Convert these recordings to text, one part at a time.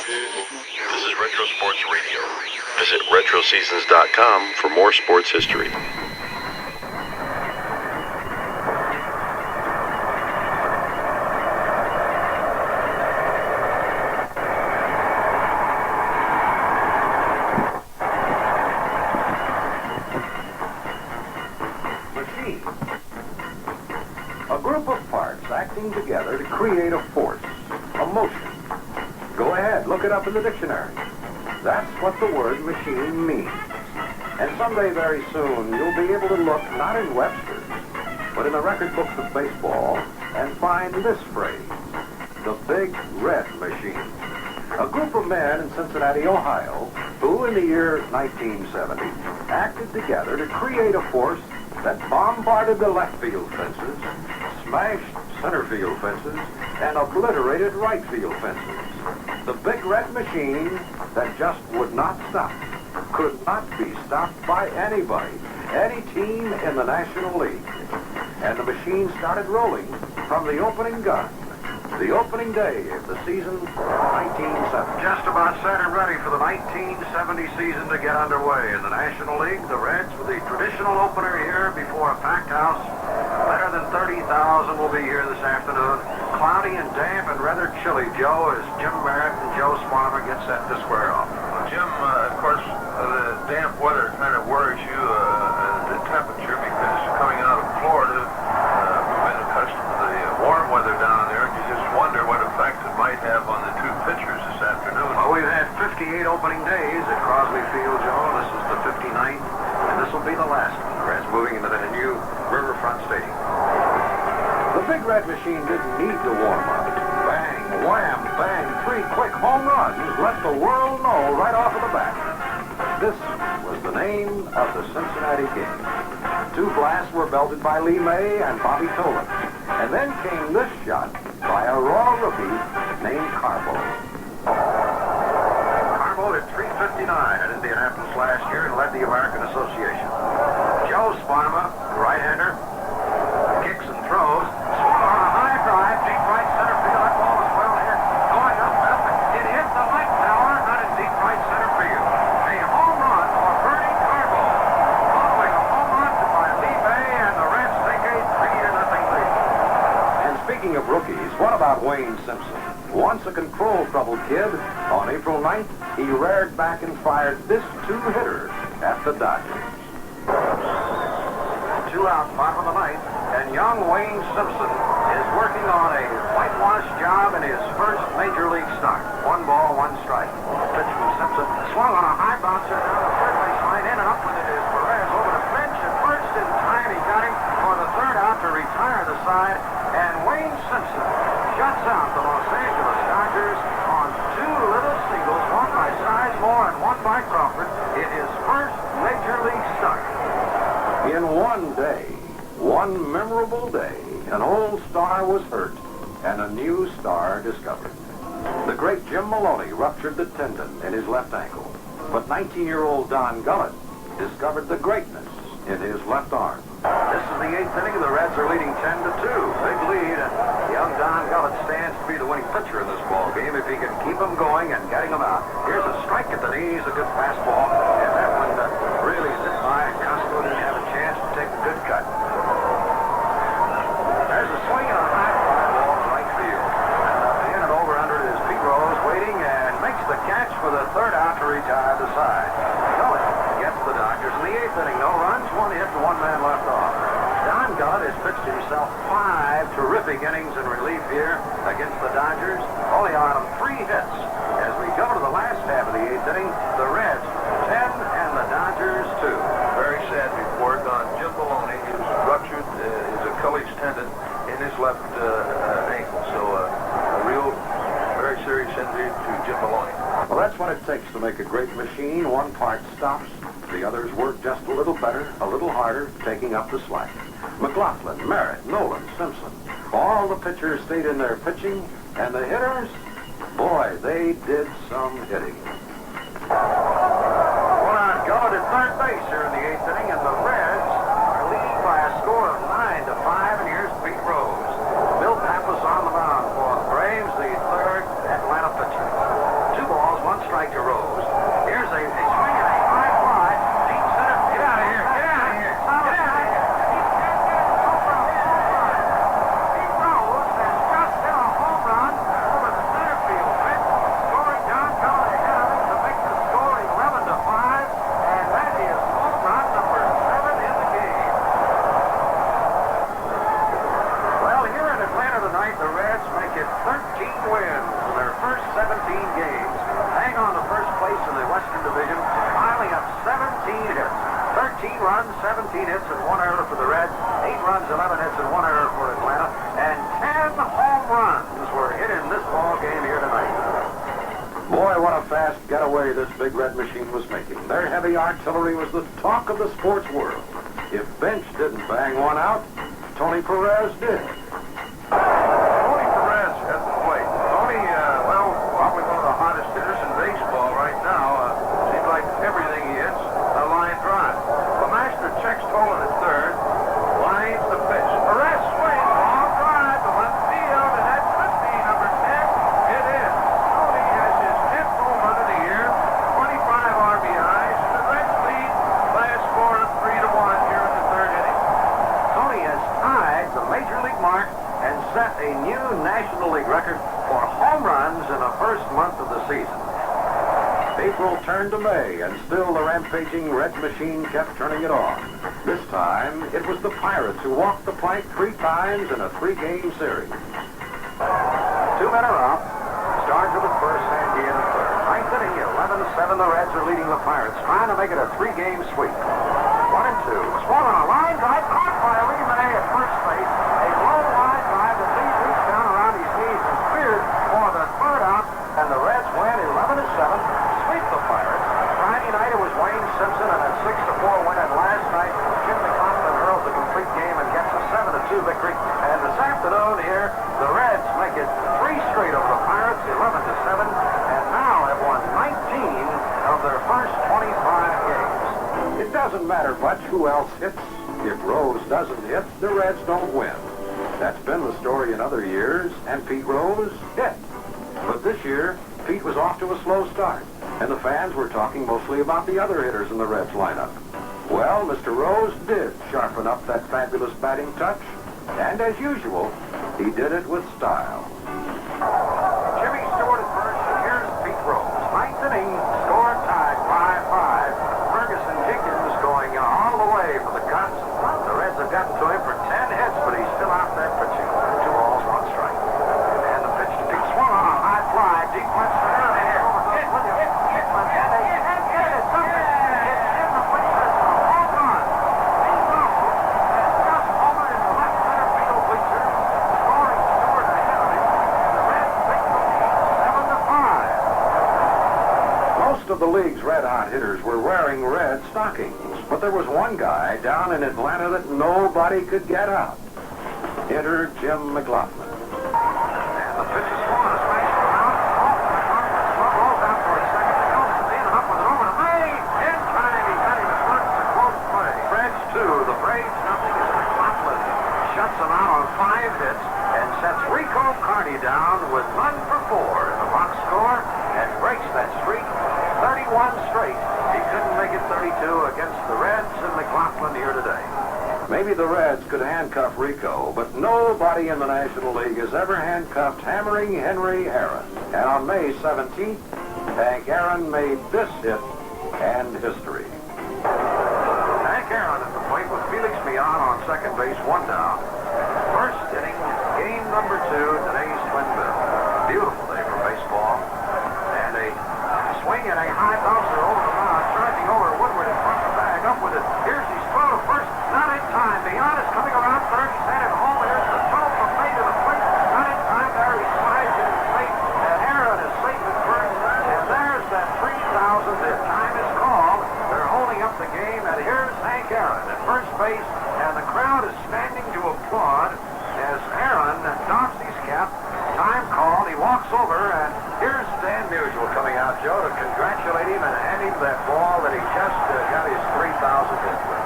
This is Retro Sports Radio. Visit RetroSeasons.com for more sports history. Machine. A group of parts acting together to create a force, a motion. Go ahead, look it up in the dictionary. That's what the word machine means. And someday very soon, you'll be able to look not in Webster's, but in the record books of baseball and find this phrase, the Big Red Machine. A group of men in Cincinnati, Ohio, who in the year 1970 acted together to create a force that bombarded the left field fences, smashed center field fences, and obliterated right field fences. The Big Red Machine that just would not stop, could not be stopped by anybody, any team in the National League. And the machine started rolling from the opening gun, the opening day of the season 1970. Just about set and ready for the 1970 season to get underway. In the National League, the Reds with the traditional opener here before a packed house. Better than 30,000 will be here this afternoon. Cloudy and damp and rather chilly, Joe, as Jim Merritt and Joe Sparmer get set to square off. Well, Jim, of course, the damp weather kind of worries you, the temperature, because coming out of Florida, we've been accustomed to the warm weather down there, and you just wonder what effect it might have on the two pitchers this afternoon. Well, we've had 58 opening days at Crosby Field, Joe. This is the 59th, and this will be the last one. The Reds moving into the new Riverfront Stadium. The Big Red Machine didn't need to warm up. Bang, wham, bang, 3 quick home runs let the world know right off of the bat. This was the name of the Cincinnati game. 2 blasts were belted by Lee May and Bobby Tolan. And then came this shot by a raw rookie named Carbo. Carbo hit .359 at Indianapolis last year and led the American Association. Joe Sparma, right-hander, kicks and throws. Swung on a high drive, deep right center field. That ball is well hit. Going up and up. It hit the light tower, not in deep right center field. A home run for Bernie Carbo. Following a home run by Lee May, and the Reds take a 3-0 lead. And speaking of rookies, what about Wayne Simpson? Once a control-troubled kid, on April 9th, he reared back and fired this 2-hitter at the Dodgers. 2 out, bottom of the ninth, and young Wayne Simpson is working on a whitewash job in his first major league start. 1 ball, 1 strike. Pitch from Simpson, swung on a high bouncer down the third base line, in and up with it is Perez over the fence, and first in time he got him for the 3rd out to retire the side, and Wayne Simpson shuts out the Los Angeles Dodgers on 2 little singles, one by Sizemore and one by Crawford, in his first major league start. In one day, one memorable day, an old star was hurt and a new star discovered. The great Jim Maloney ruptured the tendon in his left ankle, but 19-year-old Don Gullett discovered the greatness in his left arm. This is the 8th inning. The Reds are leading 10-2. Big lead, and young Don Gullett stands to be the winning pitcher in this ball game if he can keep them going and getting them out. Here's a strike at the knees, a good fastball, and that one really zipped by, and Costco didn't have a chance to take a good cut. There's a swing and a high fly ball to right field. And in and over under it is Pete Rose waiting and makes the catch for the 3rd out to retire the side. Gullett gets the Dodgers in the 8th inning. No runs, 1 hit, and 1 man left off. Don Gullett has pitched himself 5 terrific innings in relief here against the Dodgers. Only on 3 hits. As we go to the last half of the 8th inning, the Reds 10 and the Dodgers 2. Very sad report on Jim Maloney. He was ruptured his Achilles tendon in his left ankle. So a real, very serious injury to Jim Maloney. Well, that's what it takes to make a great machine. One part stops, the others work just a little better, a little harder, taking up the slack. McLaughlin, Merritt, Nolan, Simpson. All the pitchers stayed in their pitching, and the hitters, boy, they did some hitting. One out, Gullett at 3rd base here in the 8th inning, and the Reds are leading by a score of 9-5, and here's Pete Rose. Bill Pappas on the mound for the Braves, the 3rd Atlanta pitcher. 2 balls. games, hang on to first place in the Western Division, piling up 17 hits. 13 runs, 17 hits, and 1 error for the Reds. 8 runs, 11 hits, and 1 error for Atlanta. And 10 home runs were hit in this ball game here tonight. Boy, what a fast getaway this Big Red Machine was making. Their heavy artillery was the talk of the sports world. If Bench didn't bang one out, Tony Perez did. Tony Perez at the plate. Tony, probably one of the hottest hitters in baseball right now. Seems like everything he hits, a line drive. The master checks Tolan at third, lines the pitch. Perez swings, long drive to left field, and that could be number 10. It is. Tony has his 10th home run of the year, 25 RBIs. The Reds lead last score of 3-1 here in the third inning. Tony has tied the Major League mark and set a new National League record for home runs in the first month of the season. April turned to May, and still the rampaging Red Machine kept turning it on. This time, it was the Pirates who walked the plank 3 times in a 3-game series. 2 men are out. Start to the first, Sandy in the third. Ninth inning, 11-7, the Reds are leading the Pirates, trying to make it a 3-game sweep. 1 and 2. Swung on a line drive, caught by Lee at first base. A low line drive that Lee reached down around his knees and cleared for the third out, and the Reds win 11-7. Sweep the Pirates. Friday night it was Wayne Simpson and a 6-4 win, and last night Jim McLaughlin hurls a complete game and gets a 7-2 victory. And this afternoon here, the Reds make it 3 straight over the Pirates, 11-7, and now have won 19 of their first 25 games. It doesn't matter much who else hits. If Rose doesn't hit, the Reds don't win. That's been the story in other years, and Pete Rose hit. But this year, Pete was off to a slow start, and the fans were talking mostly about the other hitters in the Reds lineup. Well, Mr. Rose did sharpen up that fabulous batting touch, and as usual, he did it with style. Jimmy Stewart at first, and here's Pete Rose. Ninth inning, score tied 5-5. Ferguson Jenkins going all the way for the Cubs. The Reds have gotten to him for 10 hits, but he's still out there pitching. 2 balls, 1 strike. And the pitch to Pete swung on a high fly, deep left center, and hit. Most of the league's red-hot hitters were wearing red stockings, but there was one guy down in Atlanta that nobody could get out. Enter Jim McLaughlin. And the pitch is swung, a smash around. Rolls out for a second. Nelson in, up with an over to May. In time, he got him at once. A close play. Reds 2, the Braves nothing as McLaughlin shuts them out on 5 hits and sets Rico Carty down with run for 4 in the box score and breaks that streak. 31 straight. He couldn't make it 32 against the Reds and McLaughlin here today. Maybe the Reds could handcuff Rico, but nobody in the National League has ever handcuffed hammering Henry Aaron. And on May 17th, Hank Aaron made this hit and history. Hank Aaron at the plate with Felix Millan on second base, 1 down. First inning, game number 2, today's twin bill. Beautiful day for baseball. And a swing and a high bouncer over the mound, charging over Woodward in front of the bag, up with it. Here's his throw to first, not in time. Millan is coming around third, he's headed home. Here's the throw from May to the plate, not in time. There he slides in his plate, and Aaron is safe at first. And there's that 3,000 hit. Time is called. They're holding up the game, and here's Hank Aaron at first base, and the crowd is standing to applaud as Aaron doffs his cap. Time called. He walks over, and here's Dan Musial coming out, Joe, to congratulate him and hand him that ball that he just got his 3,000 hit with.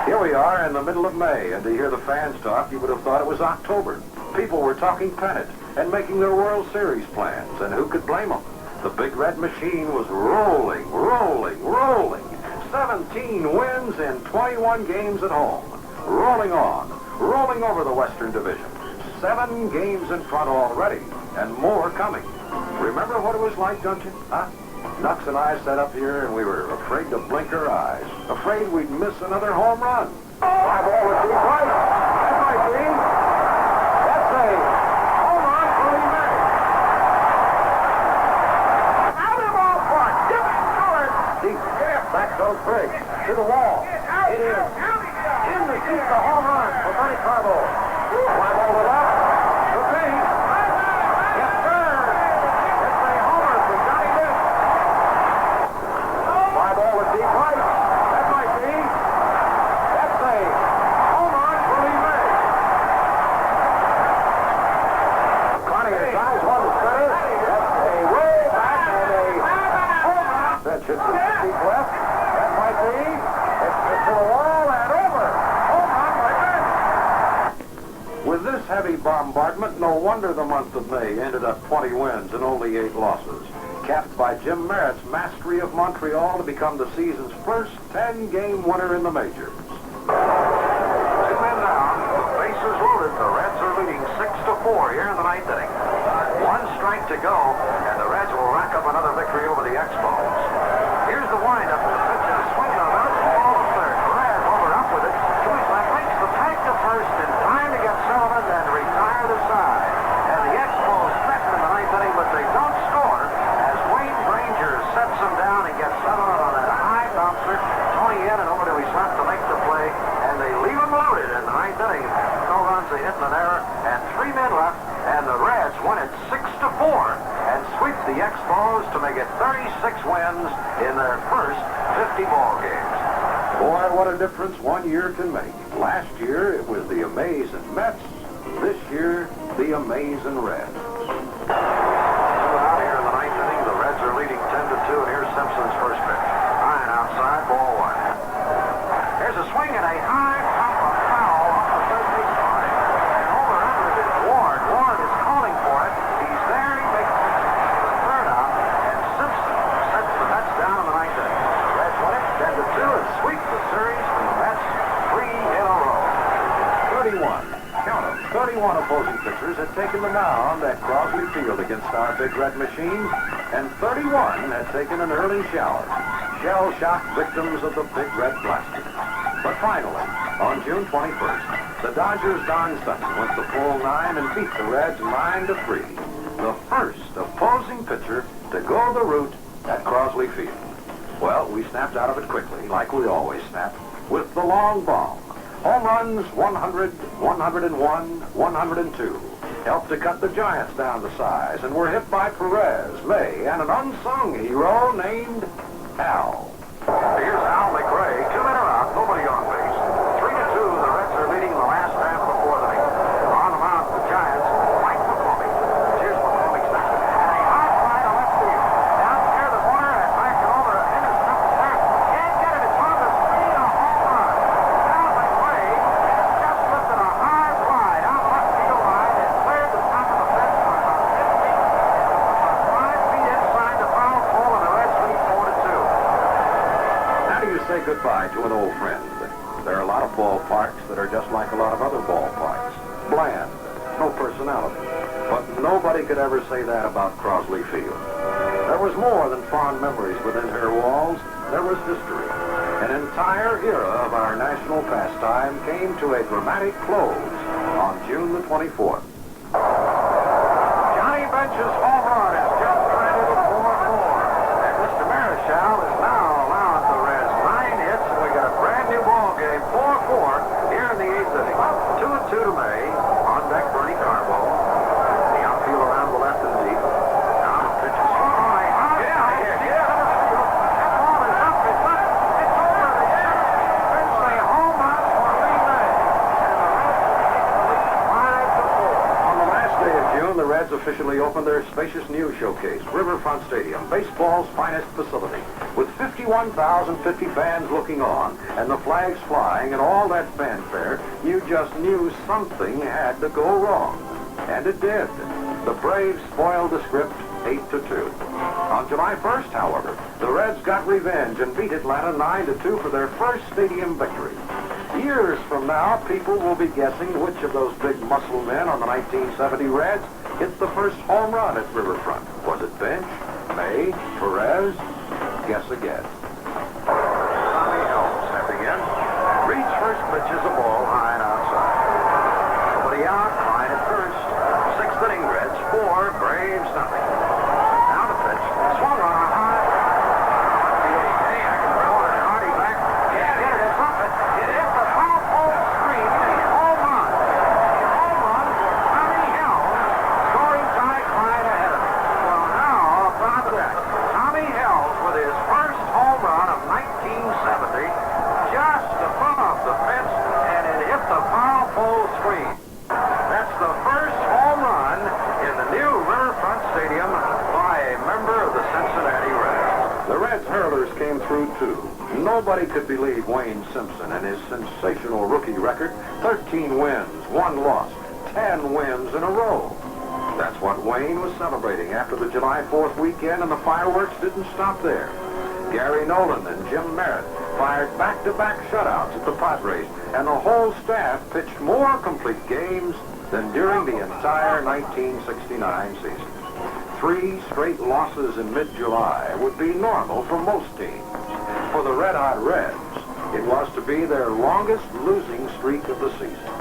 Here we are in the middle of May, and to hear the fans talk, you would have thought it was October. People were talking pennant and making their World Series plans, and who could blame them? The Big Red Machine was rolling. 17 wins in 21 games at home. Rolling on, rolling over the Western Division. 7 games in front already, and more coming. Remember what it was like, don't you? Huh? Nux and I sat up here, and we were afraid to blink our eyes. Afraid we'd miss another home run. Fly ball with deep right. That might be. That's a home run for Lee May. goes big. To the wall. It is in the seat, the home run for Tony Perez. Fly ball it up. The big. Yes, sir. It's a homer for Johnny Dick. Fly ball to deep right. That might be. That's a home run for relive. Connie has size one to center. That's a way back and a home run. That hits the deep left. That might be. It's to the wall and over. Home run by Ben. With this heavy bombardment, no wonder the month of May ended up 20 wins and only 8 losses. Capped by Jim Merritt's mastery of Montreal to become the season's first 10-game winner in the majors. 2 men down, the bases loaded. The Reds are leading 6-4 here in the 9th inning. 1 strike to go, and the Reds will rack up another victory over the Expos. Here's the windup of the pitch and a swing on out. Ball to third. Perez over up with it. To his left, makes the tag to first in time to get Sullivan and retire the side. And the Expos threaten in the 9th inning, but they don't score as Wayne Granger sets them down and gets Sullivan on that high bouncer. Tony in and over to his left to make the play, and they leave him loaded in the 9th inning. No runs, a hit and an error, and 3 men left, and the Reds win it 6-4 and sweep the Expos to make it 36 wins in their first 50 ball games. Boy, what a difference 1 year can make. Last year, it was the amazing Mets. This year, the amazing Reds. Out here in the 9th inning, the Reds are leading 10-2, and here's Simpson's first pitch. High and outside, ball 1. There's a swing and a high pop of foul off the third base line. And over under it is Ward. Ward is calling for it. He's there. He makes the third out. And Simpson sets the Mets down in the 9th inning. The Reds win it 10-2 and sweep the series from the Mets 3 in a row. 31. Count them. 31 opposing pitchers had taken the mound at Crosley Field against our Big Red Machines, and 31 had taken an early shower. Shell-shocked victims of the Big Red Blasters. But finally, on June 21st, the Dodgers' Don Sutton went the full 9 and beat the Reds 9-3. The first opposing pitcher to go the route at Crosley Field. Well, we snapped out of it quickly, like we always snap, with the long bomb. Home runs 100, 101, 102. Helped to cut the Giants down to size and were hit by Perez, May, and an unsung hero named Al. Here's Al McRae. 2 men are out, nobody on base. 3-2, the Reds are leading the last half before the ninth. On the mound, the Giants, Mike McCormick. Here's McCormick's next. And a high fly to left field. Down near the corner and back and over. Henderson up the stairs. Can't get it. It's on the screen. A home run. Al McRae has just lifted a high fly down the left field line and cleared the top of the fence for about 10 feet. About 5 feet inside the foul pole, and the Reds lead 4-2. How do you say goodbye to an old friend? There are a lot of ballparks that are just like a lot of other ballparks. Bland, no personality. But nobody could ever say that about Crosley Field. There was more than fond memories within her walls. There was history. An entire era of our national pastime came to a dramatic close on June the 24th. Johnny Bench's home run is just granted a 4-4. And Mr. Marichal is now allowing the Reds 9 hits, and we got a brand new ball game, 4-4, here in the 8th inning. 2-2 to May. On deck, Bernie Carbo. The outfield around the left and deep. Now the pitch is swung on a high. Yeah. That ball is up. It's up. It's over the center field fence. A home run for Lee May. And the Reds take the lead 5-4. On the last day of June, the Reds officially opened their spacious new showcase, Riverfront Stadium, baseball's finest facility, with 51,050 fans looking on, and the flags flying and all that fanfare. You just knew something had to go wrong. And it did. The Braves spoiled the script 8-2. On July 1st, however, the Reds got revenge and beat Atlanta 9-2 for their first stadium victory. Years from now, people will be guessing which of those big muscle men on the 1970 Reds hit the first home run at Riverfront. Was it Bench, May, Perez? Guess again. Tommy Helms stepping in. Reed's first pitch is a ball high and outside. Nobody out, line at first. 6th inning, Reds 4, Braves nothing. Now the pitch, swung on a high. Hey, I can throw it. 1970, just above the fence, and it hit the foul pole screen. That's the first home run in the new Riverfront Stadium by a member of the Cincinnati Reds. The Reds hurlers came through, too. Nobody could believe Wayne Simpson and his sensational rookie record. 13 wins, 1 loss, 10 wins in a row. That's what Wayne was celebrating after the July 4th weekend, and the fireworks didn't stop there. Gary Nolan and Jim Merritt fired back-to-back shutouts at the Padres, and the whole staff pitched more complete games than during the entire 1969 season. 3 straight losses in mid-July would be normal for most teams. For the red-hot Reds, it was to be their longest losing streak of the season.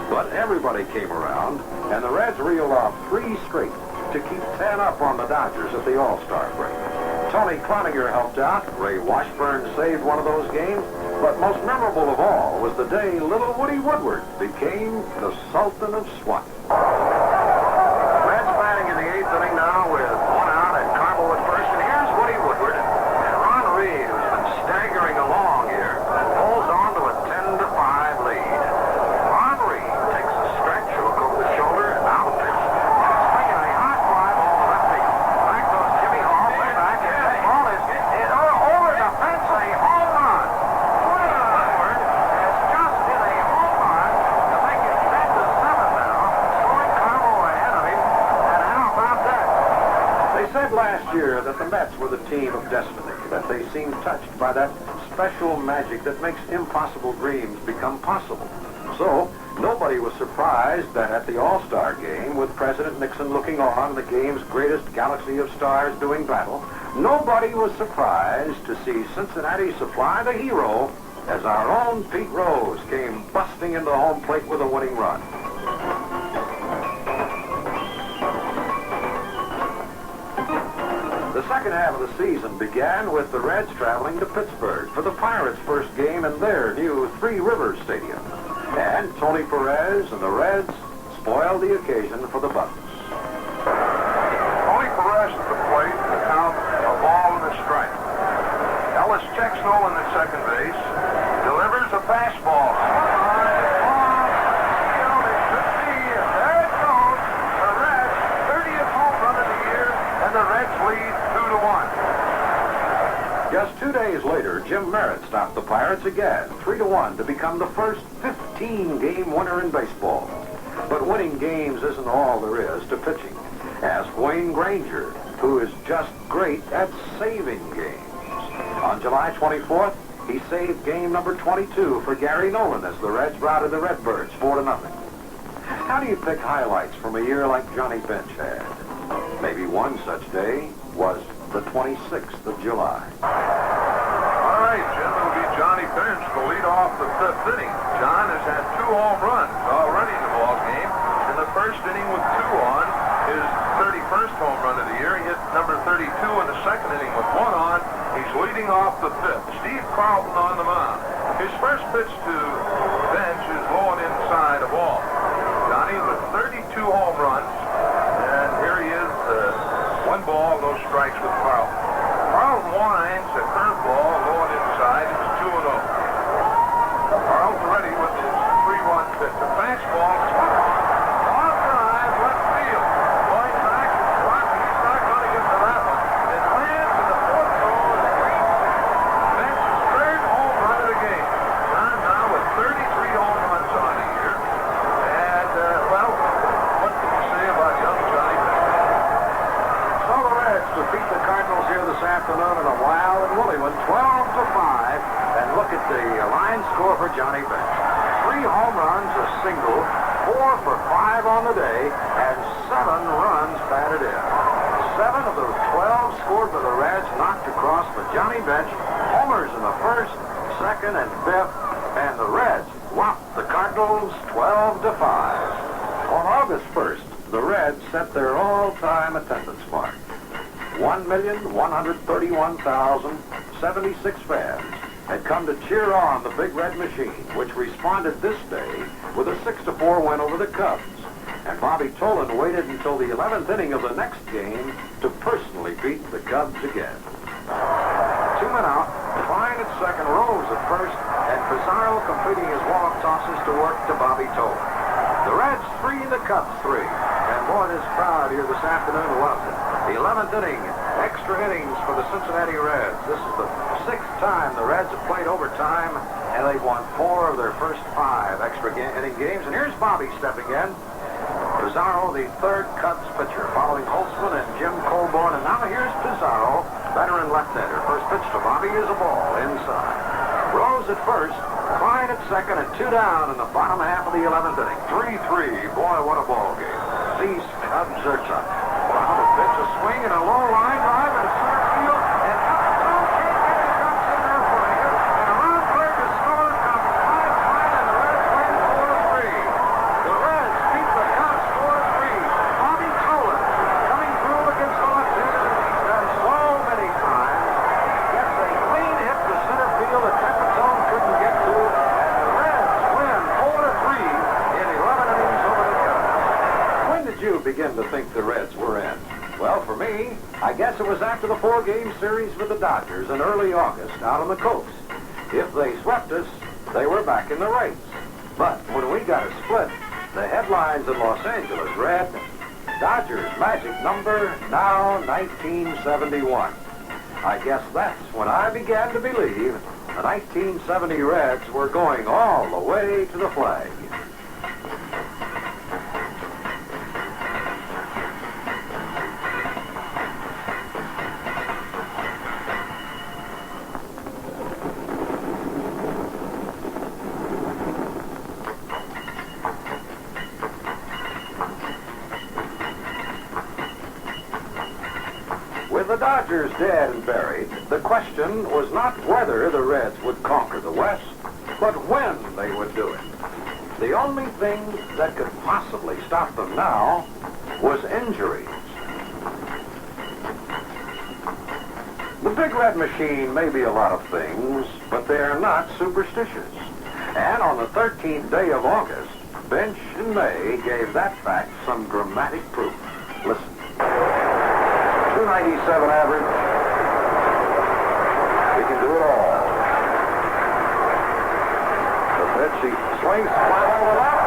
But everybody came around, and the Reds reeled off 3 straight to keep 10 up on the Dodgers at the All-Star break. Tony Cloninger helped out. Ray Washburn saved one of those games. But most memorable of all was the day little Woody Woodward became the Sultan of SWAT. Reds batting in the 8th inning now with 1 out and Carbo at first. And here's Woody Woodward. And Ron Reed, who's been staggering along here, holds on to a 10-5 lead. Ron Reed takes a stretch, hook over the shoulder, and out pitch. Swinging a hot fly ball to left field. Back goes Jimmy Hall, way back, and that ball is over the fence, a home run. Woody Woodward has just hit a home run to make it 10-7 now, throwing Carbo ahead of him. And how about that? They said last year that the Mets were the team of destiny, that they seemed touched by that special magic that makes impossible dreams become possible. So, nobody was surprised that at the All-Star game, with President Nixon looking on, the game's greatest galaxy of stars doing battle, nobody was surprised to see Cincinnati supply the hero as our own Pete Rose came busting into home plate with a winning run. The second half of the season began with the Reds traveling to Pittsburgh for the Pirates' first game in their new Three Rivers Stadium. And Tony Perez and the Reds spoiled the occasion for the Bucks. Tony Perez at the plate, the count, a ball and a strike. Ellis checks Nolan at second base, delivers a fastball. There it goes. The Reds' 30th home run of the year, and the Reds lead 2-1. Just 2 days later, Jim Merritt stopped the Pirates again, 3-1, to become the first 15-game winner in baseball. But winning games isn't all there is to pitching. Ask Wayne Granger, who is just great at saving games. On July 24th, he saved game number 22 for Gary Nolan as the Reds routed the Redbirds 4-0. How do you pick highlights from a year like Johnny Bench had? Maybe one such day was the 26th of July. All right, Jim, it'll be Johnny Bench to lead off the 5th inning. John has had 2 home runs already in the ball game. In the first inning with 2 on, his 31st home run of the year. He hit number 32 in the second inning with 1 on. He's leading off the 5th. Steve Carlton on the mound. His first pitch to Bench is low and inside a ball. Johnny with 32 home runs, and here he is, 1 ball, no strikes with Carlton. Carlton winds a curveball low and inside. It's 2-0. Carlton ready with his 3-1 pitch. The fastball, off drive, left field. Going back, he's not going to get to that one. It lands in the 4th row of the green field. Bench's 3rd home run of the game. John now with 33 home runs on the year. And, well, what can you say about young Johnny Bench? So the Reds defeat the Cardinals here this afternoon in a wild and woolly one, 12-5. And look at the line score for Johnny Bench. 3 home runs, a single, 4 for 5 on the day, and 7 runs batted in. 7 of the 12 scored by the Reds knocked across for Johnny Bench. Homers in the 1st, 2nd, and 5th, and the Reds whopped the Cardinals 12-5. On August 1st, the Reds set their all-time attendance mark. 1,131,076 fans had come to cheer on the Big Red Machine, which responded this day with a 6-4 win over the Cubs. And Bobby Tolan waited until the 11th inning of the next game to personally beat the Cubs again. 2 men out. Klein at second, Rose at first, and Pizarro completing his wall-up tosses to work to Bobby Toll. The Reds 3, the Cubs 3. And boy, this crowd here this afternoon loves it. The 11th inning, extra innings for the Cincinnati Reds. This is the 6th time the Reds have played overtime, and they've won 4 of their first 5 extra inning games. And here's Bobby stepping in. Pizarro, the 3rd Cubs pitcher, following Holtzman and Jim Colborn. And now here's Pizarro, veteran left-hander. First pitch to Bobby is a ball inside. Rose at first, Klein at second, and 2 down in the bottom half of the 11th inning. 3-3. Boy, what a ball game. These Cubs are tough. Wow, the pitch, a swing, and a low line drive in center field. And Capitone can't get his ducks in there for you. And around third to score comes Klein, and the Reds win 4-3. The Reds beat the Cubs 4-3. Bobby Tolan coming through against the left-hander that he's done so many times. Gets a clean hit to center field that Capitone couldn't get to. And the Reds win 4-3 in 11 innings over the Cubs. When did you begin to think the Reds were in? Well, for me, I guess it was after the 4-game series with the Dodgers in early August out on the coast. If they swept us, they were back in the race. But when we got a split, the headlines in Los Angeles read, Dodgers magic number, now 1971. I guess that's when I began to believe the 1970 Reds were going all the way to the flag. With the Dodgers dead and buried, the question was not whether the Reds would conquer the West, but when they would do it. The only thing that could possibly stop them now was injuries. The Big Red Machine may be a lot of things, but they are not superstitious. And on the 13th day of August, Bench and May gave that fact some dramatic proof. Listen. 297 average. He can do it all. The pitch, he swings, fly ball to left.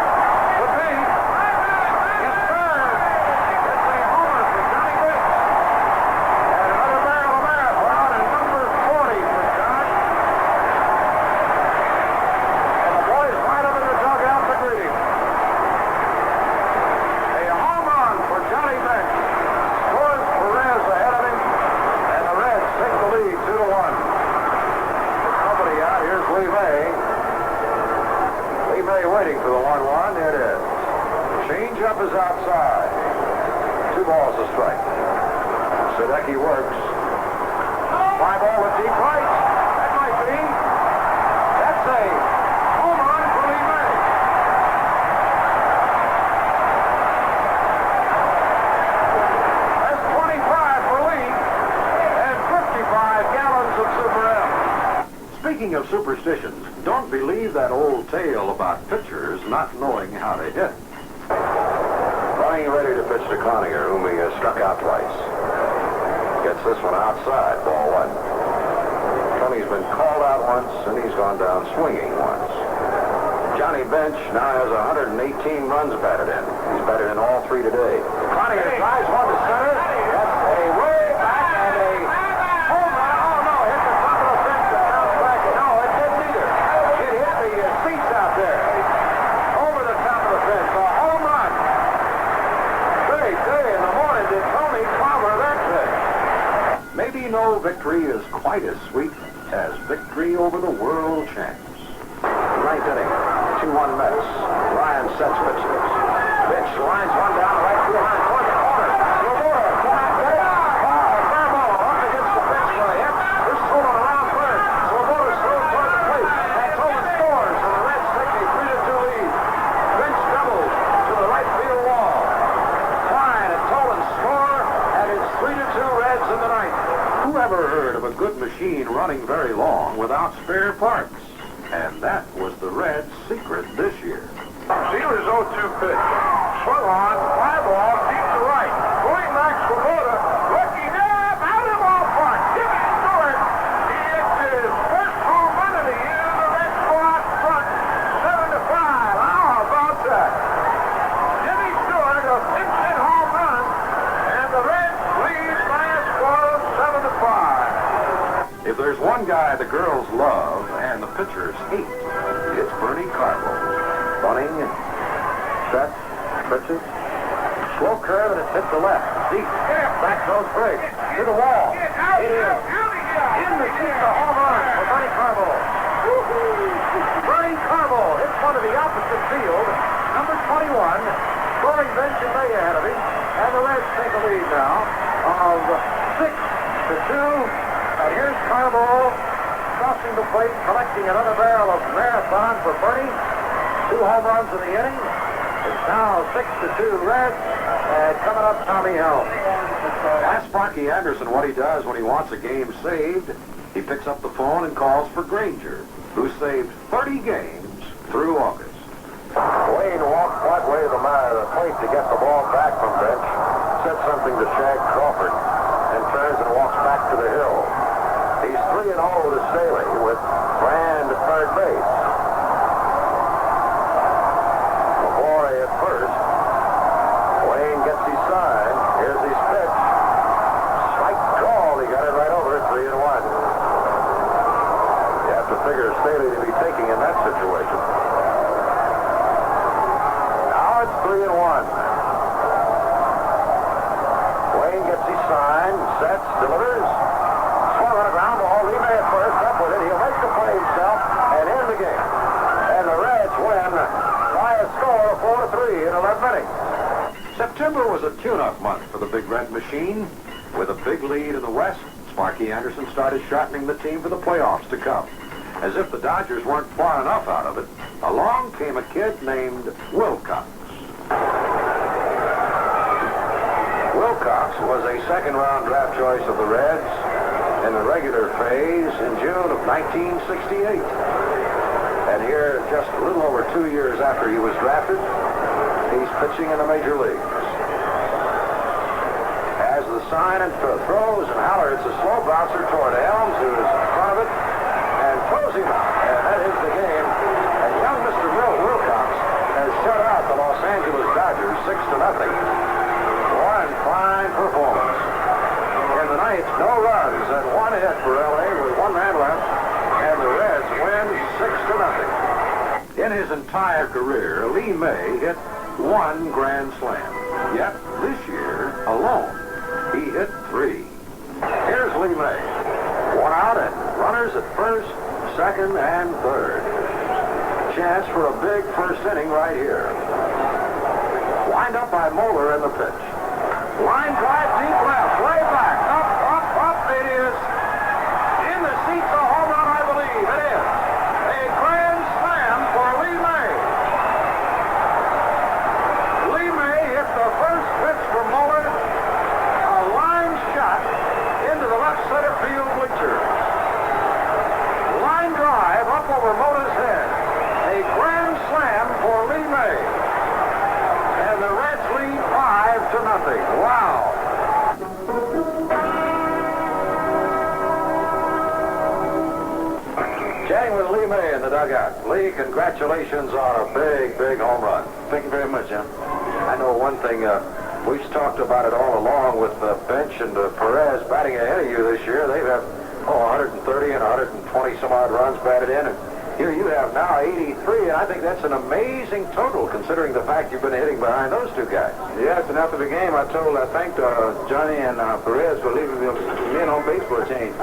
Could be. It's third. It's a homer for Johnny Bench. And another barrel of marathon and number 40 for Josh. And the boys right up in the dugout to greet him. A home run for Johnny Bench. Tony Perez ahead of him, and the Reds take the lead 2-1. Somebody out, here's Lee May. Lee May waiting for the 1-1. There it is. Change up is outside. 2 balls a strike. Sadecki works. Fly ball to deep right. That might be. That's a home run for Lee May. That's 25 for Lee and 55 gallons of Super M. Speaking of superstitions, don't believe that old tale about pitchers not knowing how to hit. Running ready to pitch to Cloninger, whom he has struck out twice. Gets this one outside, ball 1. Tony's been called out once, and he's gone down swinging once. Johnny Bench now has 118 runs batted in. He's batted in all 3 today. Cloninger drives one to center. That's a way back and a home run. Oh, no, hit the top of the fence and bounced back. No, it didn't either. It hit the seats out there. Over the top of the fence. A home run. Great day in the morning. Did Tony clobber that thing? Maybe no victory is quite as sweet as victory over the world champs. 9th inning, 2-1 Mets. Ryan sets pitches. Pitch lines one down the right field line toward the corner. Svoboda, come out there. Fair ball up against the fence for a hit. This Tolan around third. Svoboda throws toward the plate. And Tolan scores, and the Reds take a 3-2 lead. Bench doubles to the right field wall. Klein and Tolan score, and it's 3-2 Reds in the ninth. Who ever heard of a good machine running very long without spare parts? And that was the Reds' secret this year. Steelers 0-2 pitch. Swung on, fly ball, deep to right. Going back, Svoboda, looking up, out of the ballpark. Jimmy Stewart, he there's one guy the girls love and the pitchers hate. It's Bernie Carbo. Bunting, set, pitches. Slow curve and it's hit to left. Deep. Back goes Briggs. To the wall. It is. In the seats, a home run for Bernie Carbo. Bernie Carbo hits one to the opposite field. Number 21. Scoring bench and May ahead of him. And the Reds take a lead now of 6-2. And here's Carbo crossing the plate, collecting another barrel of marathon for Bernie. 2 home runs in the inning. It's now 6-2 Reds. And coming up, Tommy Helm. Ask Sparky Anderson what he does when he wants a game saved. He picks up the phone and calls for Granger, who saved 30 games through August. Wayne walks that way to the plate to get the ball back from bench, said something to Shag Crawford, and turns and walks back to the hill. He's 3-0 to Staley with Brand at third base. Before at first, Wayne gets his sign. Here's his pitch. Strike call. He got it right over it, 3-1. You have to figure Staley to be taking in that situation. Now it's 3-1. Wayne gets his sign, sets, delivers. Swung on a ground ball. Lee May at first, up with it. He'll make the play himself and end the game. And the Reds win by a score of 4-3 in 11 innings. September was a tune-up month for the Big Red Machine. With a big lead in the West, Sparky Anderson started sharpening the team for the playoffs to come. As if the Dodgers weren't far enough out of it, along came a kid named Wilcox. Wilcox was a second-round draft choice of the Reds in the regular phase in June of 1968. And here, just a little over 2 years after he was drafted, he's pitching in the major leagues. As the sign and throws and holler, it's a slow bouncer toward Helms, who is in front of it, and throws him out. And that is the game. And young Mr. Wilcox has shut out the Los Angeles Dodgers 6-0. One fine performance. In the ninth, no runs and 1 hit for L.A. with 1 man left, and the Reds win 6-0. In his entire career, Lee May hit 1 grand slam. Yet, this year alone, he hit 3. Here's Lee May. 1 out and runners at first, second, and third. Chance for a big first inning right here. Wind up by Moeller in the pitch. Line drive deep left, way back, up, it is. In the seats, a home run, I believe. It is. A grand slam for Lee May. Lee May hit the first pitch from Moeller. A line shot into the left center field bleachers. Line drive up over Moeller's head. A grand slam for Lee May. And the Reds lead 5-0. Wow. Chatting with Lee May in the dugout. Lee, congratulations on a big home run. Thank you very much, John. I know one thing, we've talked about it all along with Bench and Perez batting ahead of you this year. They've had 130 and 120 some odd runs batted in, and here you have now 83, and I think that's an amazing total considering the fact you've been hitting behind those 2 guys. Yes, and after the game, I thanked Johnny and Perez for leaving me in on base for a change.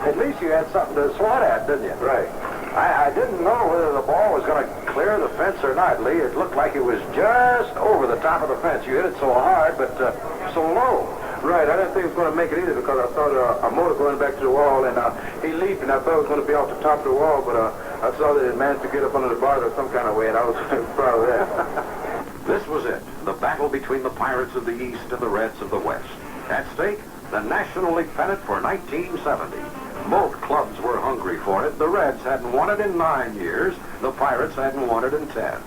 At least you had something to swat at, didn't you? Right. I didn't know whether the ball was going to clear the fence or not, Lee. It looked like it was just over the top of the fence. You hit it so hard, but so low. Right, I didn't think it was going to make it either because I thought a motor going back to the wall, and he leaped, and I thought it was going to be off the top of the wall, but I saw that it managed to get up under the bar some kind of way, and I was proud of that. This was it, the battle between the Pirates of the East and the Reds of the West. At stake, the National League pennant for 1970. Both clubs were hungry for it. The Reds hadn't won it in 9 years. The Pirates hadn't won it in 10.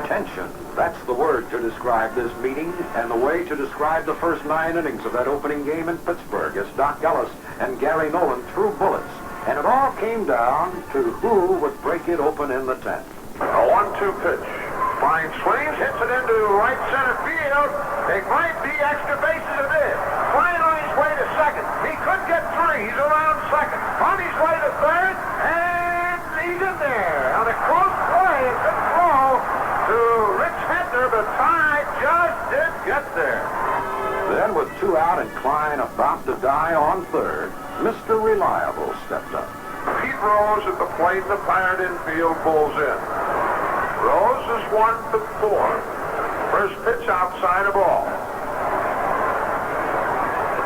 Tension. That's the word to describe this meeting and the way to describe the first 9 innings of that opening game in Pittsburgh as Doc Ellis and Gary Nolan threw bullets. And it all came down to who would break it open in the 10th. A 1-2 pitch. Fine swings, hits it into right center field. It might be extra bases it is. Flying on his way to second. He could get three. He's around second. On his way to third, and he's in there. On a close play, a good throw to Rich Hentner, but Ty just didn't get there. Then with 2 out and Klein about to die on third, Mr. Reliable stepped up. Pete Rose at the plate, the Pirate infield pulls in. Rose is 1 for 4. First pitch outside of ball.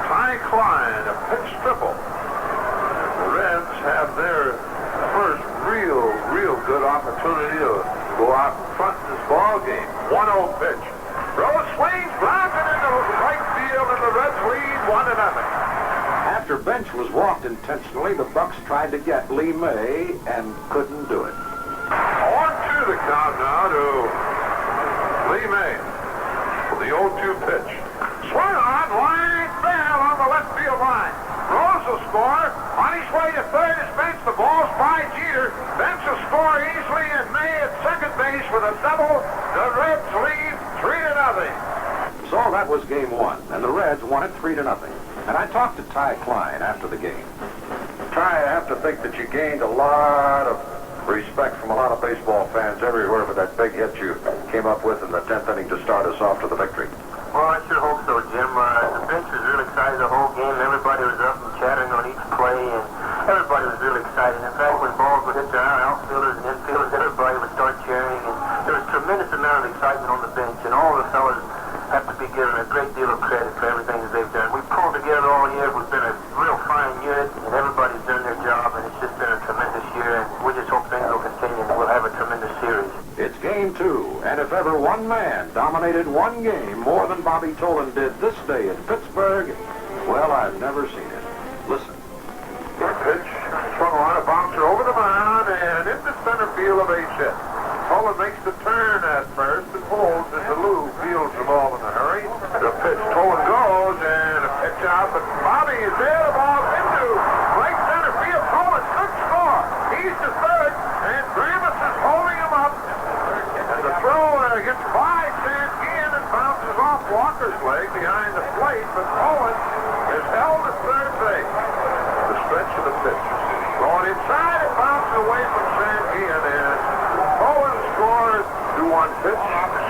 Ty Klein, a pitch triple. The Reds have their first real good opportunity to go out in front in this ball game. 1-0 pitch. Rose swings, drives it into right field, and the Reds lead 1-0. After Bench was walked intentionally, the Bucks tried to get Lee May and couldn't do it. 1-2 the count now to Lee May for the 0-2 pitch. Swung on, line bell on the left field line. Rose will score. On his way to third is Bench. The ball's by Jeter. Bench will score easily, and May at second base with a double. The Reds lead 3-0. So that was game 1, and the Reds won it 3-0. And I talked to Ty Klein after the game. Ty, I have to think that you gained a lot of respect from a lot of baseball fans everywhere for that big hit you came up with in the 10th inning to start us off to the victory. Well, I sure hope so, Jim. The bench was really excited the whole game. Everybody was up and chattering on each play, and everybody was really excited. In fact, when balls would hit their outfielders and infielders, everybody would start cheering, and there was a tremendous amount of excitement on the bench, and all the fellas have to be given a great deal of credit for everything that they've done. We've pulled together all year. We've been a real fine unit, and everybody's done their job, and it's just been a tremendous year, and we just hope things will continue, and we'll have a tremendous series. It's game 2, and if ever one man dominated one game more than Bobby Tolan did this day in Pittsburgh, well, I've never seen it. Listen. Good pitch. Swung on, a bouncer over the mound, and into center field, a base hit. Tolan makes the turn at first and holds as the Lou fields the ball in a hurry. The pitch, Tolan goes, and a pitch out, but Bobby is there. The ball's into right center field. Tolan could score. He's to third, and Gramus is holding him up. And the throw gets by Sanguin and bounces off Walker's leg behind the plate, but Tolan is held at third base. The stretch of the pitch. Going inside, it bounces away from Sanguin, and Tolan scores 2-1 pitch.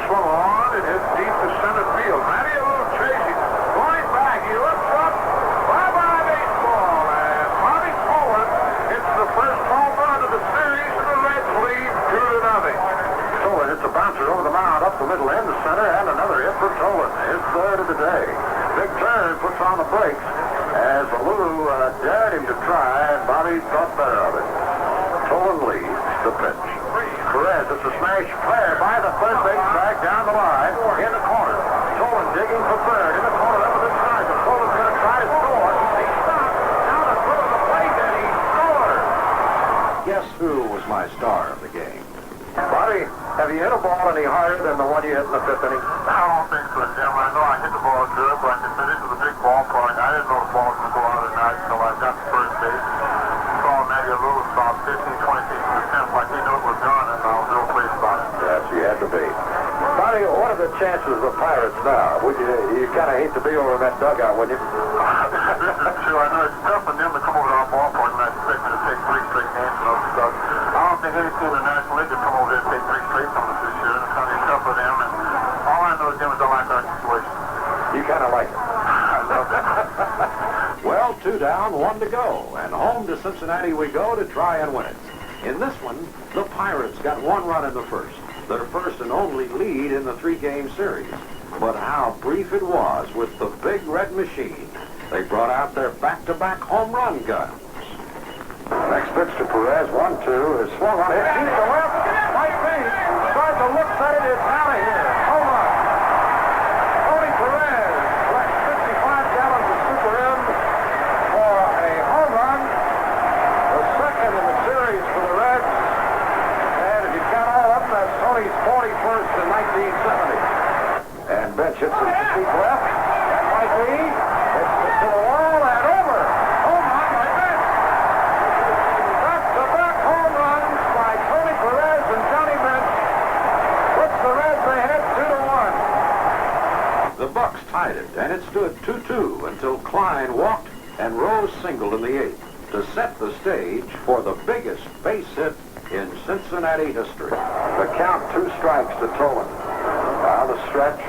Swung on and hit deep to center field. Matty a little chasing. Going back, he looks up. Bye-bye baseball, and Bobby Tolan hits the first home run of the series, and the Reds lead 2-0. Tolan hits a bouncer over the mound, up the middle end, the center, and another hit for Tolan. His third of the day. Big turn, puts on the brakes as Lou dared him to try, and Bobby thought better of it. Tolan leads the pitch. Perez, it's a smash flare by the third base track down the line in the corner. Tolan digging for third in the corner up to the side. The Tolan's going to try to score. He stops down the throw of the plate, and he scores. Guess who was my star of the game? Bobby, have you hit a ball any harder than the one you hit in the 5th inning? I don't think so, Jim. I know I hit the ball good, but I said this was a big ballpark. I didn't know the ball was going to go out tonight until I got to first base. Saw maybe a little about 15, 20 feet from the fence, like he knew it was done, and I was real pleased about it. Yes, you had to be. Bobby, what are the chances of the Pirates now? Would you kind of hate to be over in that dugout, wouldn't you? This is true. I know it's tough for them to come over to our ballpark, and I expect them to take 3 straight games from us, because I don't think any team in the National League could come over there and take 3 straight from us this year. It's going to be tough for them, and all I know is them is don't like our situation. You kind of like it. I love that. Well, 2 down, 1 to go, and home to Cincinnati we go to try and win it. In this one, the Pirates got 1 run in the first, their first and only lead in the 3-game series. But how brief it was with the big red machine. They brought out their back-to-back home run guns. Next pitch to Perez, 1-2, is swung on, hit deep to left, right base, starts to look at it, it's out of here. Home run. Tony Perez collects 55 gallons of Super M for a home run, the second in the series for the Reds, and if you count all up, that's Tony's 41st in 1970. And Bench hits it to deep left, and right field, hits it to the wall, and over. Home run by Bench. Back-to-back home runs by Tony Perez and Johnny Bench puts the Reds ahead 2-1. The Bucks tied it, and it stood 2-2 until Klein walked and Rose singled in the 8th to set the stage for the biggest base hit in Cincinnati history. The count, 2 strikes to Tolan. Now the stretch.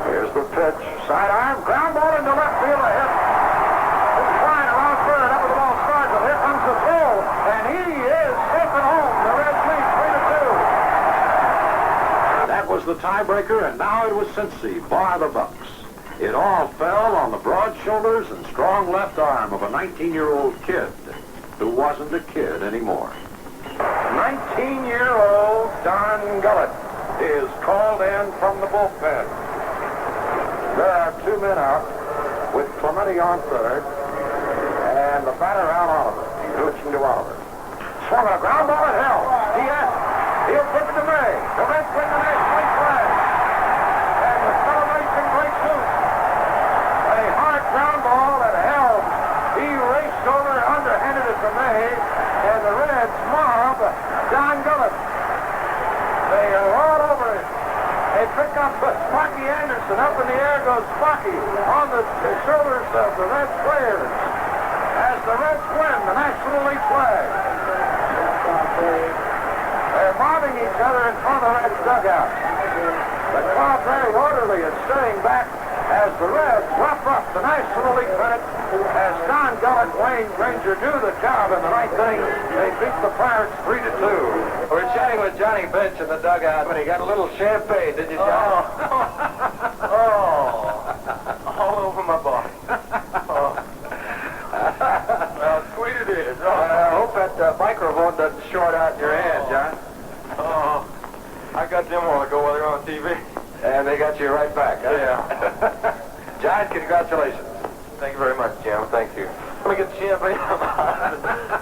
Here's the pitch. Sidearm, ground ball into left field, a hit. It's flying around third, up at the ball starts, and here comes the throw, and he is safe at home. The Reds lead 3-2. That was the tiebreaker, and now it was Cincy, bar the Bucks. It all fell on the broad shoulders and strong left arm of a 19-year-old kid who wasn't a kid anymore. 19-year-old Don Gullett is called in from the bullpen. There are 2 men out with Clemente on third, and the batter out Oliver. He's pitching to Oliver. Swung on a ground ball at Hill. He'll flip it to May. The Reds win the National flag. And the celebration breaks loose. A hard ground ball at Hill. He raced over, underhanded it to May, and the Reds mob Don Gullett. They are all over it. They pick up Sparky Anderson. Up in the air goes Sparky on the shoulders of the Reds players as the Reds win the National League flag. They're mobbing each other in front of the Reds dugout. The crowd very orderly and staying back as the Reds rough up the National League pennant as Don Gullett, Wayne Granger do the job in the 9th inning. They beat the Pirates 3-2. We're chatting with Johnny Bench in the dugout when he got a little champagne, did you, John? All over my body. Well, sweet it is. I hope that microphone doesn't short out your hand, John. I got them while ago while they were on TV. And they got you right back, huh? Yeah. John, congratulations. Thank you very much, Jim. Thank you. Let me get the champagne.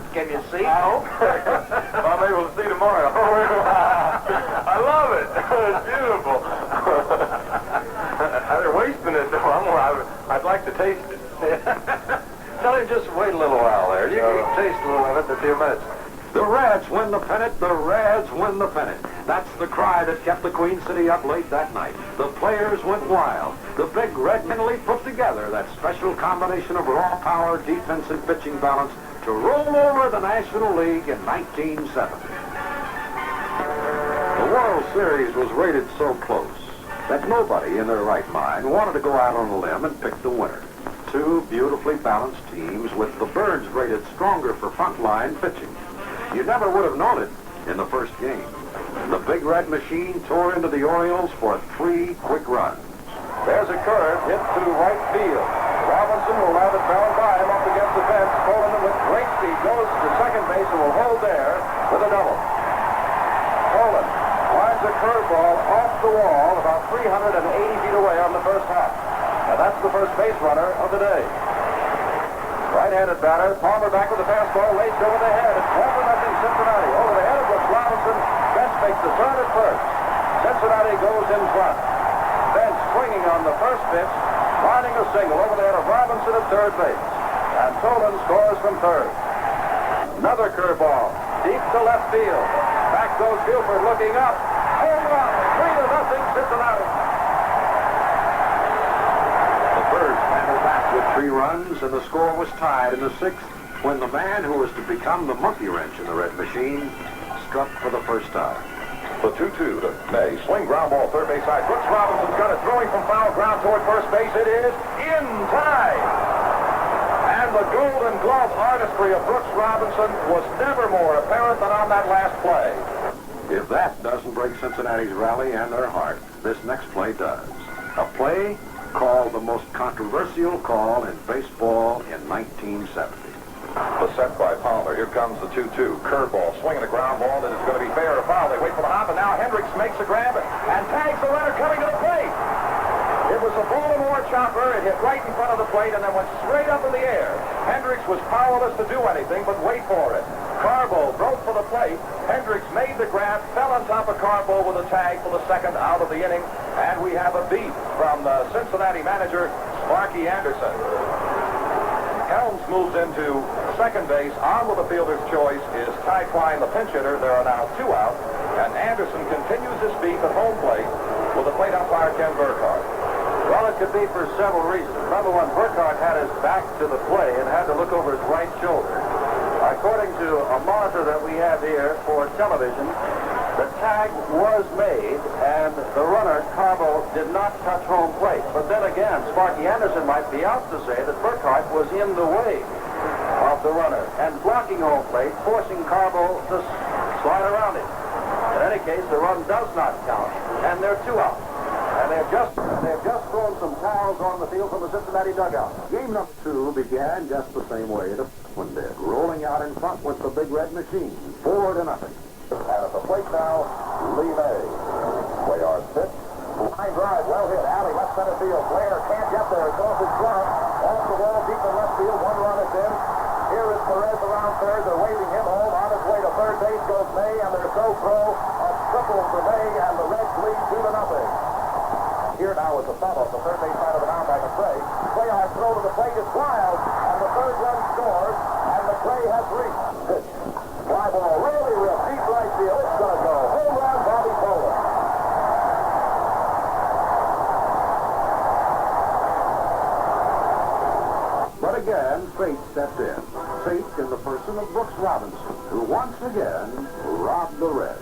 Can you see? I hope. I'm able to see tomorrow. I love it. It's beautiful. They're wasting it, though. I'd like to taste it. Tell him just wait a little while there. You can taste a little of it in a few minutes. The Reds win the pennant. The Reds win the pennant. That's the cry that kept the Queen City up late that night. The players went wild. The Big Red mentally put together that special combination of raw power, defense, and pitching balance to roll over the National League in 1970. The World Series was rated so close that nobody in their right mind wanted to go out on a limb and pick the winner. 2 beautifully balanced teams with the Birds rated stronger for frontline pitching. You never would have known it in the first game. The Big Red Machine tore into the Orioles for 3 quick runs. There's a curve hit to right field. Robinson will have it bound by him up against the fence. Tolan with great speed goes to second base and will hold there with a double. Tolan lines a curveball off the wall about 380 feet away on the first hop. And that's the first base runner of the day. Right-handed batter, Palmer back with the fastball, laced over the head. It's 1-0 Cincinnati. Over the head of Brooks Robinson. Bench makes the turn at first. Cincinnati goes in front. Bench swinging on the first pitch, lining a single over the head of Robinson at third base. And Tolan scores from third. Another curveball, deep to left field. Back goes Buford looking up. Home run, 3-0 Cincinnati. The Birds battled back with 3 runs, and the score was tied in the 6th when the man who was to become the monkey wrench in the Red Machine struck for the first time. The 2-2 to May. Swing ground ball third base side. Brooks Robinson's got it throwing from foul ground toward first base. It is in time. And the Golden Glove artistry of Brooks Robinson was never more apparent than on that last play. If that doesn't break Cincinnati's rally and their heart, this next play does. A play called the most controversial call in baseball in 1970. The set by Palmer. Here comes the 2-2. Curveball, swinging a ground ball that is going to be fair or foul. They wait for the hop, and now Hendricks makes a grab and tags the runner coming to the plate. It was a Baltimore chopper. It hit right in front of the plate and then went straight up in the air. Hendricks was powerless to do anything but wait for it. Carbo broke for the plate. Hendricks made the grab, fell on top of Carbo with a tag for the second out of the inning, and we have a beat from the Cincinnati manager, Sparky Anderson. Helms moves into second base. On with the fielder's choice is Ty Klein, the pinch hitter. There are now 2 out, and Anderson continues his beat at home plate with the plate umpire Ken Burkhardt. Well, it could be for several reasons. Number one, Burkhardt had his back to the play and had to look over his right shoulder. According to a monitor that we have here for television, the tag was made, and the runner, Carbo, did not touch home plate. But then again, Sparky Anderson might be out to say that Burkhardt was in the way of the runner and blocking home plate, forcing Carbo to slide around it. In any case, the run does not count, and they're two out. And they've just thrown some towels on the field from the Cincinnati dugout. Game number 2 began just the same way the first one did, rolling out in front with the Big Red Machine, 4-0. And at the plate now, Relive. Cuellar's pitch. Line drive, well hit. Alley, left center field. Blair can't get there. It's off his glove. Off the wall, deep in left field. One run is in. Here is Perez around third. They're waving him home. On his way to third base goes May, and they're so pro. A triple for May, and the Reds lead 2-0. Here now is the foul off the third base side of the mound by McCray. Cuellar's throw to the plate is wild, and the third run scores, and McCray has reached. Pitch. Fly ball really ripped deep right field. It's going to go. Home run, Bobby Poland. But again, fate stepped in. Fate in the person of Brooks Robinson, who once again robbed the Reds.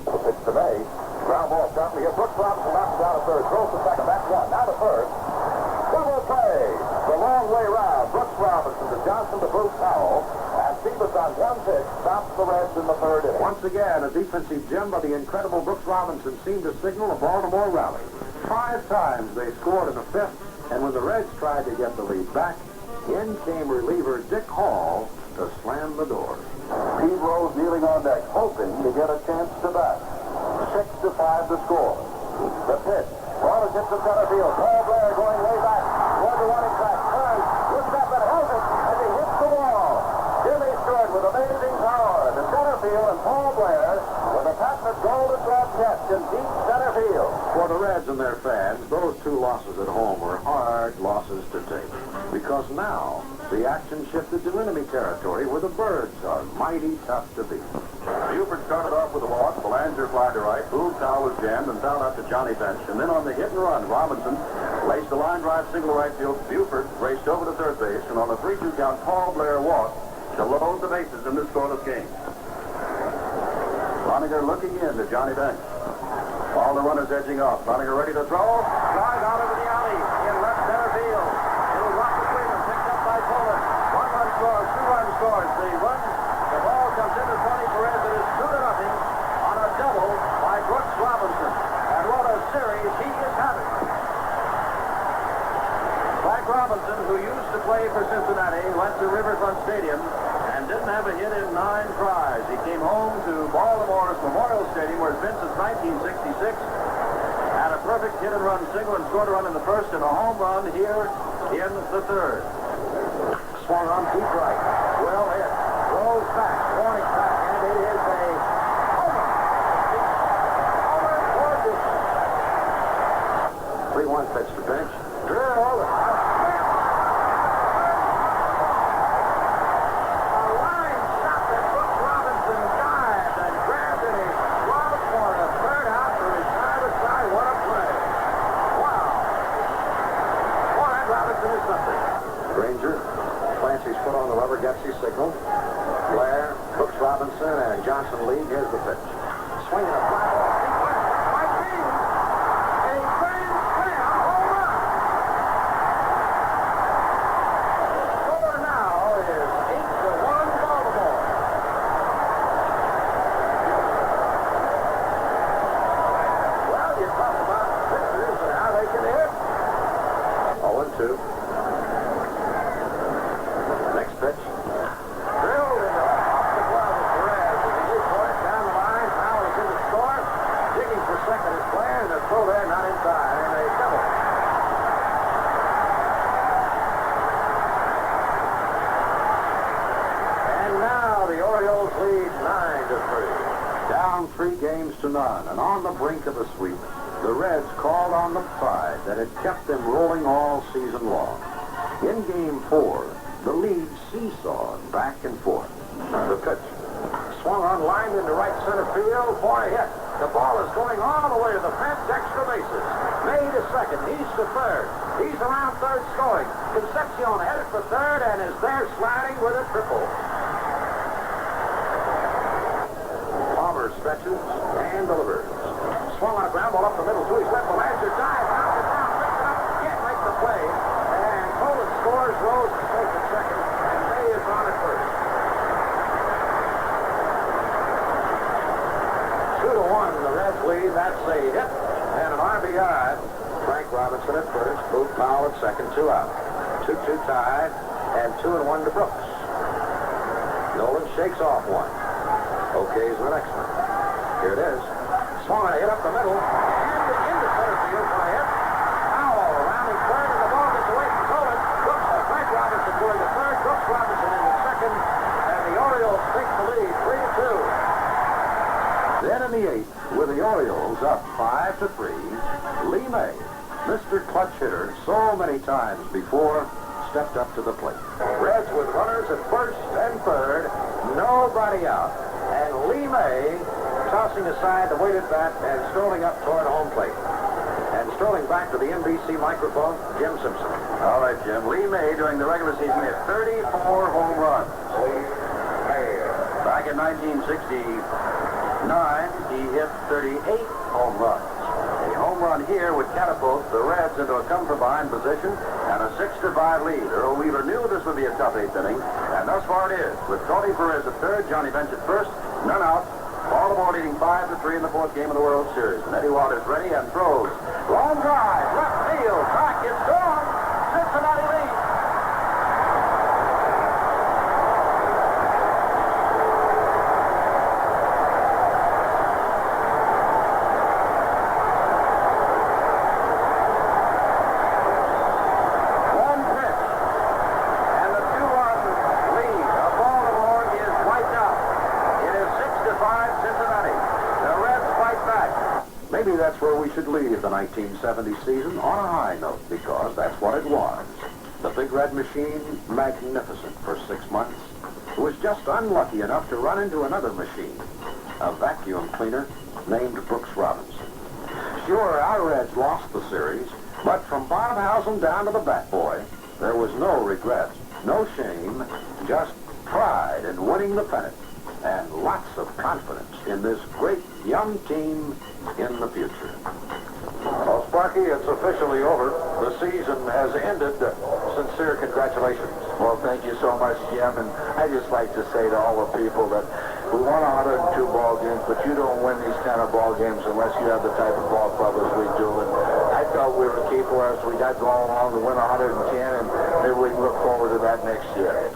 The pitch to May. Ground ball sharply hit. Brooks Robinson knocks it down to third. Throws to second. That's one. Now to first. Double play. The long way round. Brooks Robinson to Johnson to Bruce Powell. And Stevens on one pitch stops the Reds in the third inning. Once again, a defensive gem by the incredible Brooks Robinson seemed to signal a Baltimore rally. 5 times they scored in the 5th, and when the Reds tried to get the lead back, in came reliever Dick Hall to slam the door. Pete Rose kneeling on deck, hoping to get a chance to bat. 6-5 to score. The pitch. Ball is hit to center field. Paul Blair going way back. Toward the running back. Turns. Looks up and held it as he hits the wall. Jimmy Stewart with amazing power to center field, and Paul Blair with a patented golden glove catch in deep center field. For the Reds and their fans, those 2 losses at home were hard losses to take. Because now, the action shifted to enemy territory where the Birds are mighty tough to beat. Buford started off with a walk. Belanger fly to right. Boomtown was jammed and fouled out to Johnny Bench. And then on the hit and run, Robinson laced a line drive single to right field. Buford raced over to third base. And on the 3-2 count, Paul Blair walked to load the bases in this scoreless game. Cloninger looking in to Johnny Bench. All the runners edging off. Cloninger ready to throw. Drive out over the alley in left center field. It'll rock the Freeman. Picked up by Poland. 1 run scores. 2 run scores. The ball comes into Tony Perez. It is 2-0 on a double by Brooks Robinson. And what a series he is having. Frank Robinson, who used to play for Cincinnati, went to Riverfront Stadium and didn't have a hit in 9 tries. He came home to Baltimore's Memorial Stadium, where it's been since 1966. Had a perfect hit and run single and scored a run in the first and a home run here in the third. Swung on deep right. Well hit. Rolls back. Warning back. And it is a homer. Homer for Dixon. 3-1 pitch to Bench. Drilled. A line shot that Brooks Robinson dived and grabbed in his glove for a third out to his side. What a play. Wow. Boy, that Robinson is something. Granger plants his foot on the rubber, gets his signal. Blair, Brooks Robinson, and Johnson lead. Here's the pitch. Swinging a fly ball. Might be a grand slam home run. Score now is 8-1 Baltimore. Well, you talk about pitchers and how they can hit. 0-2. Next pitch. Drilled in off the glove of Perez. As he moves for it down the line. Now he's in the score. Digging for second is Blair, and the throw there not inside. And a double. And now the Orioles lead 9-3. Down 3 games to none, and on the brink of a sweep, the Reds called on the pride that had kept them rolling all season long. In Game 4, the lead seesawed back and forth. The pitch. Swung on line into right center field for a hit. The ball is going all the way to the fence, extra bases. May to second, he's to third. He's around third scoring. Concepcion headed for third and is there sliding with a triple. Palmer stretches and delivers. Swung on a ground ball up the middle to his left. Belanger dives, knocks it down, picks it up, can't make the play. And Poland scores, Rose is safe at second, and May is on at first. 2-1, the Reds lead. That's a hit and an RBI. Frank Robinson at first, Booth Powell at second, 2 out. 2-2 tie, and 2-1 to Brooks. Nolan shakes off one. OK's the next one. Here it is. Swung a hit up the middle, and into center field for a hit. Powell rounding third, and the ball gets away from Nolan. Brooks, Frank Robinson going to third, Brooks Robinson into second, and the Orioles take the lead, 3-2. Then in the eighth, with the Orioles up 5-3, Lee May, Mr. Clutch Hitter, so many times before, stepped up to the plate. Reds with runners at first and third, nobody out, and Lee May tossing aside the weighted bat and strolling up toward home plate. And strolling back to the NBC microphone, Jim Simpson. All right, Jim. Lee May, during the regular season, hit 34 home runs. Back in 1969, he hit 38 home runs. A home run here would catapult the Reds into a come-from-behind position and a 6-5 lead. Earl Weaver knew this would be a tough eighth inning, and thus far it is. With Tony Perez at third, Johnny Bench at first, none out. Baltimore leading 5-3 in the fourth game of the World Series. And Eddie Waters ready and throws. Long drive, left field, back, it's gone. Cincinnati leads. One pitch, and the 2-run lead of Baltimore is wiped out. It is 6-5 Cincinnati. The Reds fight back. Maybe that's where we should leave the 1970 season, on a high note, because that's what it was. The Big Red Machine, magnificent for 6 months, was just unlucky enough to run into another machine, a vacuum cleaner named Brooks Robinson. Sure, our Reds lost the series, but from Bonhausen down to the bat boy, there was no regret, no shame, just pride in winning the pennant, and lots of confidence in this great young team in the future. Well, Sparky, it's officially over. The season has ended. Sincere congratulations. Well, thank you so much, Jim. And I just like to say to all the people that we won 102 ball games, but you don't win these kind of ball games unless you have the type of ball club as we do. And I felt we were capable as we got going along to win 110, and maybe we can look forward to that next year.